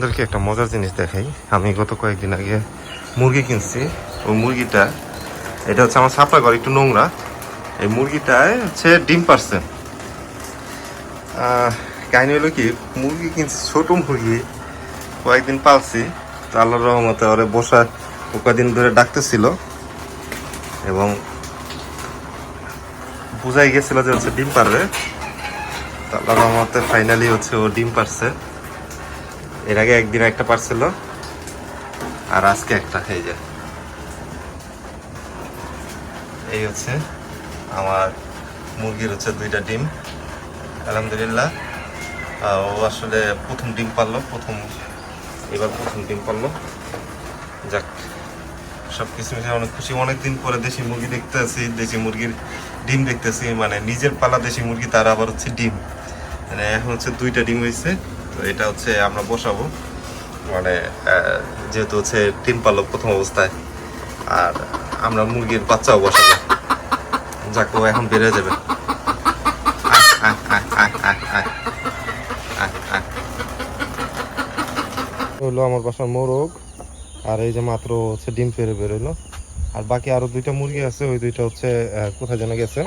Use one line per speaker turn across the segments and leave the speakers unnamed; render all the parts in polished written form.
আপনাদেরকে একটা মজার জিনিস দেখাই। আমি গত কয়েকদিন আগে মুরগি কিনছি। ওই মুরগিটা, এটা হচ্ছে আমার ছাপড়া ঘর, একটু নোংরা। এই মুরগিটায় হচ্ছে ডিম পারছে। কাহিনী হলো কি, মুরগি কিনছি, ছোট মুরগি, কয়েকদিন পালছি। তো আল্লাহর রহমতে ওরে বসা কয়েকদিন ধরে ডাকতেছিল এবং বুঝাই গেছিল যে হচ্ছে ডিম পারবে। তো আল্লাহর রহমতে ফাইনালি হচ্ছে ও ডিম পারছে। এর আগে একদিন একটা পারছিল আর আজকে একটা। এই হচ্ছে আমার মুরগির হচ্ছে 2টা ডিম, আলহামদুলিল্লাহ। ও আসলে প্রথম ডিম পারলো, এবার প্রথম ডিম পারলো। যাক, সব কিছু মিশে অনেক খুশি। অনেকদিন পরে দেশি মুরগি দেখতেছি, দেশি মুরগির ডিম দেখতেছি, মানে নিজের পালা দেশি মুরগি, তার আবার হচ্ছে ডিম। মানে এখন হচ্ছে 2টা ডিম হয়েছে। তো এটা হচ্ছে আমরা বসাবো, মানে যেহেতু হচ্ছে ডিম পারলো প্রথম অবস্থায়, আর আমরা মুরগির বাচ্চাও বসাবো। যাক, ও এখন বেড়ে যাবে। হলো আমার বাসার মোরগ, আর এই যে মাত্র হচ্ছে ডিম পেরে বেরোলো। আর বাকি আরো 2টা মুরগি আছে, ওই 2টা হচ্ছে কোথায় যেন গেছে।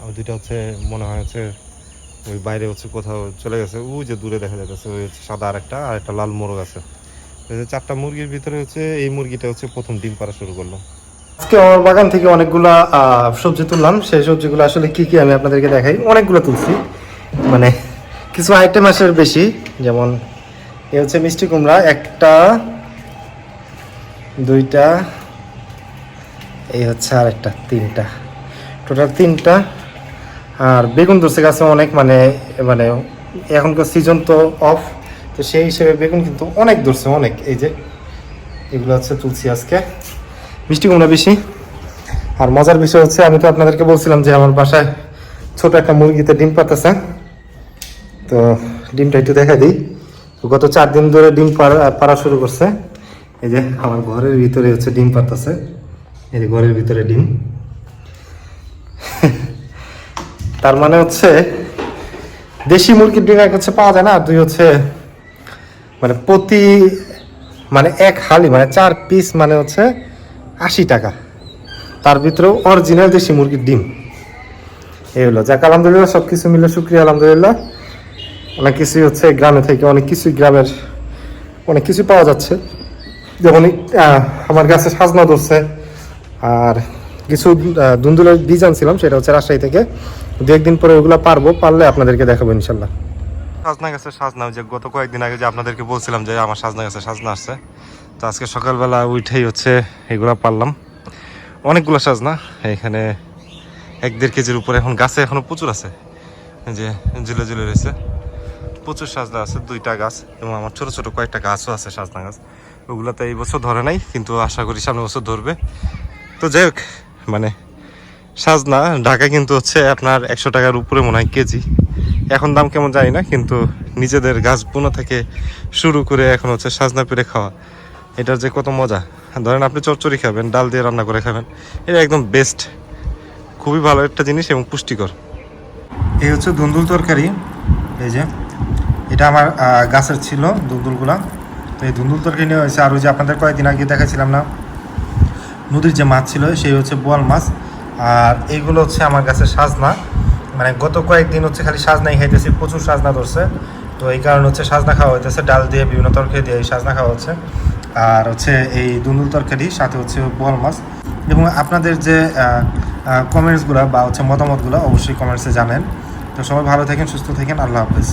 ওই 2টা হচ্ছে মনে হয় হচ্ছে ওই বাইরে হচ্ছে কোথাও চলে গেছে। ওই যে দূরে দেখা যাচ্ছে ওই হচ্ছে সাদা আর একটা লাল মোরগ আছে। 4টা মুরগির ভিতরে হচ্ছে এই মুরগিটা হচ্ছে প্রথম ডিম পাড়া শুরু করলো।
আজকে আমার বাগান থেকে অনেকগুলা সবজি তুললাম। সেই সবজিগুলো আসলে কি কি আমি আপনাদেরকে দেখাই। অনেকগুলো তুলছি, মানে কিছু আইটেম আসলে বেশি। যেমন এ হচ্ছে মিষ্টি কুমড়া, 1টা 2টা, এই হচ্ছে আর একটা 3টা, টোটাল 3টা। আর বেগুন ধরছে গাছে অনেক, মানে মানে এখনকার সিজন তো অফ, তো সেই হিসেবে বেগুন কিন্তু অনেক ধরছে, অনেক। এই যে এগুলো হচ্ছে তুলছি আজকে। মিষ্টি কুমড়া বেশি। আর মজার বিষয় হচ্ছে, আমি তো আপনাদেরকে বলছিলাম যে আমার বাসায় ছোট একটা মুরগিতে ডিম পাতাছে। তো ডিমটা একটু দেখা দিই। গত 4 দিন ধরে ডিম পাড়া শুরু করছে। এই যে আমার ঘরের ভিতরে হচ্ছে ডিম পাতাছে, এই যে ঘরের ভিতরে ডিম। তার মানে হচ্ছে দেশি মুরগির ডিম এক হচ্ছে পাওয়া যায় না, আর 2 হচ্ছে মানে প্রতি মানে 1 হালি মানে 4 পিস মানে হচ্ছে 80 টাকা। তার ভিতরেও অরিজিনাল দেশি মুরগির ডিম। এই হলো, যাক আলহামদুলিল্লাহ, সব কিছু মিলে শুক্রিয়া আলহামদুলিল্লাহ। অনেক কিছুই হচ্ছে গ্রামে থেকে, অনেক কিছুই গ্রামের অনেক কিছু পাওয়া যাচ্ছে। যেমন আমার গাছে সাজনা ধরছে, আর কিছু দুন্দুলের বীজ আনছিলাম, সেটা হচ্ছে রাজশাহী থেকে। 2-1 দিন পরে ওগুলো পারলে আপনাদেরকে দেখাবো ইনশাল্লাহ।
সাজনা গাছে সাজনা, যে গত কয়েকদিন আগে যে আপনাদেরকে বলছিলাম যে আমার সাজনা গাছে সাজনা আসছে, তো আজকে সকালবেলা উঠেই হচ্ছে এগুলো পারলাম। অনেকগুলো সাজনা, এখানে 1-1.5 কেজির উপরে। এখন গাছে এখনো প্রচুর আছে, যে ঝুলে ঝুলে রয়েছে, প্রচুর সাজনা আছে। 2টা গাছ, এবং আমার ছোট ছোট কয়েকটা গাছও আছে সাজনা গাছ। ওগুলোতে এই বছর ধরে নাই, কিন্তু আশা করি সামনের বছর ধরবে। তো যাই হোক, মানে সাজনা ঢাকা কিন্তু হচ্ছে আপনার 100 টাকার উপরে মনে হয় কেজি। এখন দাম কেমন জানি না, কিন্তু নিজেদের গাছ বোনা থেকে শুরু করে এখন হচ্ছে সাজনা পেরে খাওয়া, এটার যে কত মজা। ধরেন আপনি চচ্চড়ি খাবেন, ডাল দিয়ে রান্না করে খাবেন, এটা একদম বেস্ট, খুবই ভালো একটা জিনিস এবং পুষ্টিকর।
এই হচ্ছে ধুন্দুল তরকারি। এই যে এটা আমার গাছের ছিল ধুন্দুলগুলা। তো এই ধুন্দুল তরকারি নেওয়া হয়েছে। আর ওই যে আপনাদের কয়েকদিন আগে দেখাছিলাম না, নদীর যে মাছ ছিল, সেই হচ্ছে বোয়াল মাছ। আর এইগুলো হচ্ছে আমার গাছের সাজনা। মানে গত কয়েকদিন হচ্ছে খালি সাজনাই খাইতেছি, প্রচুর সাজনা ধরছে। তো এই কারণে হচ্ছে সাজনা খাওয়া হইতেছে, ডাল দিয়ে বিভিন্ন তরকারি দিয়ে এই সাজনা খাওয়া হচ্ছে। আর হচ্ছে এই ধুন্দুল তরকারি, সাথে হচ্ছে বোয়াল মাছ। এবং আপনাদের যে কমেন্টসগুলো বা হচ্ছে মতামতগুলো অবশ্যই কমেন্টসে জানেন। তো সবাই ভালো থাকেন, সুস্থ থাকেন, আল্লাহ হাফেজ।